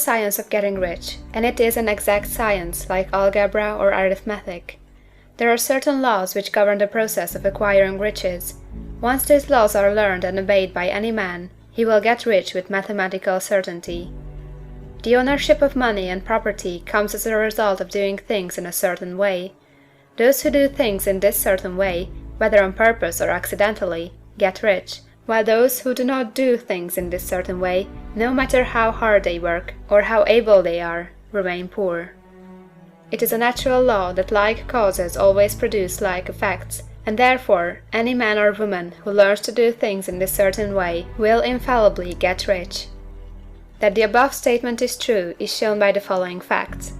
science of getting rich, and it is an exact science like algebra or arithmetic. There are certain laws which govern the process of acquiring riches. Once these laws are learned and obeyed by any man, he will get rich with mathematical certainty. The ownership of money and property comes as a result of doing things in a certain way. Those who do things in this certain way, whether on purpose or accidentally, get rich, while those who do not do things in this certain way, no matter how hard they work or how able they are, remain poor. It is a natural law that like causes always produce like effects, and therefore any man or woman who learns to do things in this certain way will infallibly get rich. That the above statement is true is shown by the following facts.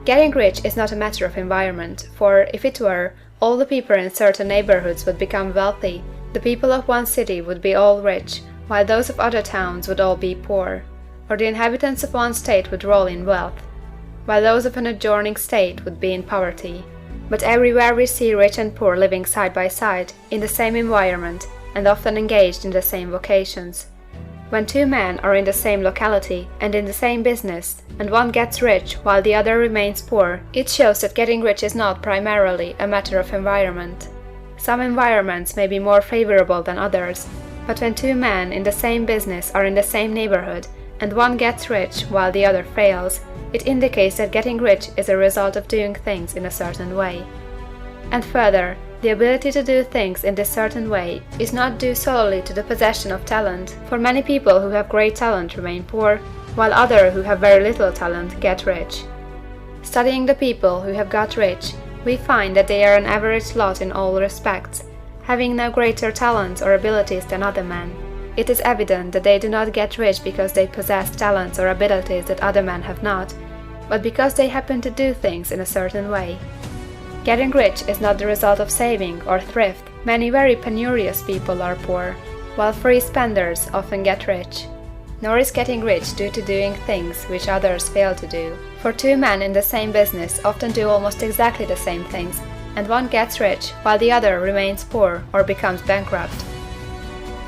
Getting rich is not a matter of environment, for if it were, all the people in certain neighborhoods would become wealthy, the people of one city would be all rich, while those of other towns would all be poor, or the inhabitants of one state would roll in wealth, while those of an adjoining state would be in poverty. But everywhere we see rich and poor living side by side, in the same environment, and often engaged in the same vocations. When two men are in the same locality and in the same business, and one gets rich while the other remains poor, it shows that getting rich is not primarily a matter of environment. Some environments may be more favorable than others, but when two men in the same business are in the same neighborhood, and one gets rich while the other fails, it indicates that getting rich is a result of doing things in a certain way. And further, the ability to do things in this certain way is not due solely to the possession of talent, for many people who have great talent remain poor, while others who have very little talent get rich. Studying the people who have got rich, we find that they are an average lot in all respects, having no greater talents or abilities than other men. It is evident that they do not get rich because they possess talents or abilities that other men have not, but because they happen to do things in a certain way. Getting rich is not the result of saving or thrift. Many very penurious people are poor, while free spenders often get rich. Nor is getting rich due to doing things which others fail to do, for two men in the same business often do almost exactly the same things, and one gets rich while the other remains poor or becomes bankrupt.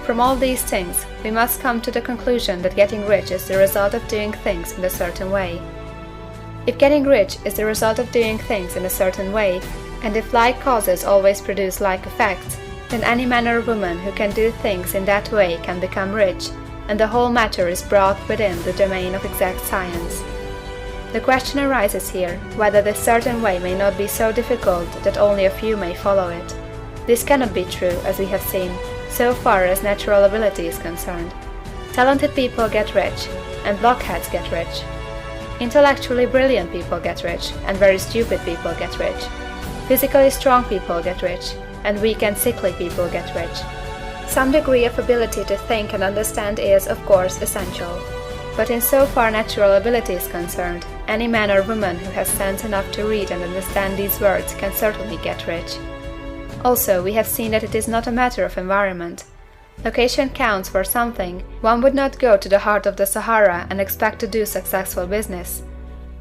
From all these things, we must come to the conclusion that getting rich is the result of doing things in a certain way. If getting rich is the result of doing things in a certain way, and if like causes always produce like effects, then any man or woman who can do things in that way can become rich, and the whole matter is brought within the domain of exact science. The question arises here whether this certain way may not be so difficult that only a few may follow it. This cannot be true, as we have seen, so far as natural ability is concerned. Talented people get rich, and blockheads get rich. Intellectually brilliant people get rich, and very stupid people get rich. Physically strong people get rich, and weak and sickly people get rich. Some degree of ability to think and understand is, of course, essential. But in so far natural ability is concerned, any man or woman who has sense enough to read and understand these words can certainly get rich. Also, we have seen that it is not a matter of environment. Location counts for something. One would not go to the heart of the Sahara and expect to do successful business.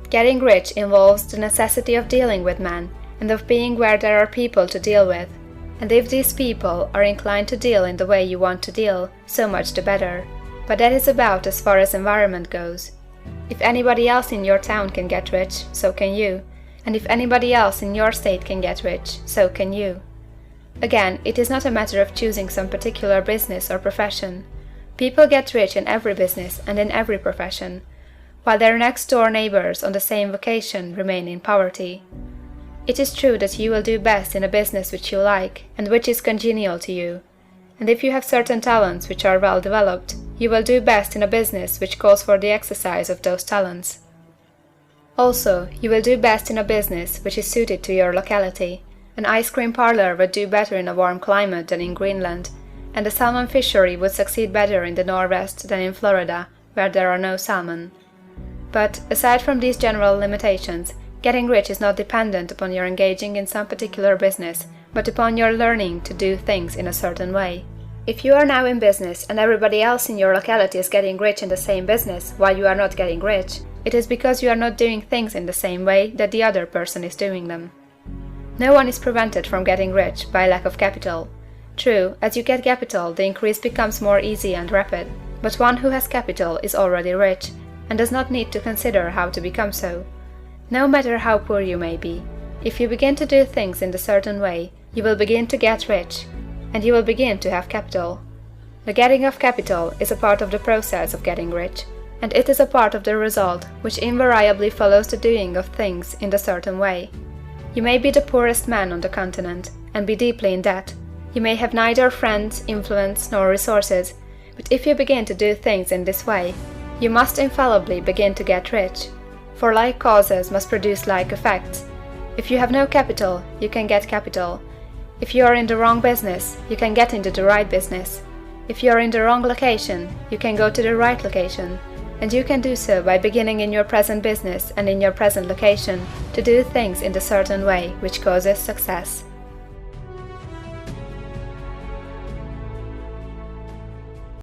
Getting rich involves the necessity of dealing with men, and of being where there are people to deal with. And if these people are inclined to deal in the way you want to deal, so much the better. But that is about as far as environment goes. If anybody else in your town can get rich, so can you. And if anybody else in your state can get rich, so can you. Again, it is not a matter of choosing some particular business or profession. People get rich in every business and in every profession, while their next-door neighbors on the same vocation remain in poverty. It is true that you will do best in a business which you like, and which is congenial to you. And if you have certain talents which are well developed, you will do best in a business which calls for the exercise of those talents. Also, you will do best in a business which is suited to your locality. An ice cream parlor would do better in a warm climate than in Greenland, and a salmon fishery would succeed better in the Northwest than in Florida, where there are no salmon. But, aside from these general limitations, getting rich is not dependent upon your engaging in some particular business, but upon your learning to do things in a certain way. If you are now in business and everybody else in your locality is getting rich in the same business while you are not getting rich, it is because you are not doing things in the same way that the other person is doing them. No one is prevented from getting rich by lack of capital. True, as you get capital, the increase becomes more easy and rapid, but one who has capital is already rich, and does not need to consider how to become so. No matter how poor you may be, if you begin to do things in a certain way, you will begin to get rich, and you will begin to have capital. The getting of capital is a part of the process of getting rich, and it is a part of the result which invariably follows the doing of things in a certain way. You may be the poorest man on the continent, and be deeply in debt. You may have neither friends, influence, nor resources, but if you begin to do things in this way, you must infallibly begin to get rich, for like causes must produce like effects. If you have no capital, you can get capital. If you are in the wrong business, you can get into the right business. If you are in the wrong location, you can go to the right location, and you can do so by beginning in your present business and in your present location to do things in the certain way which causes success.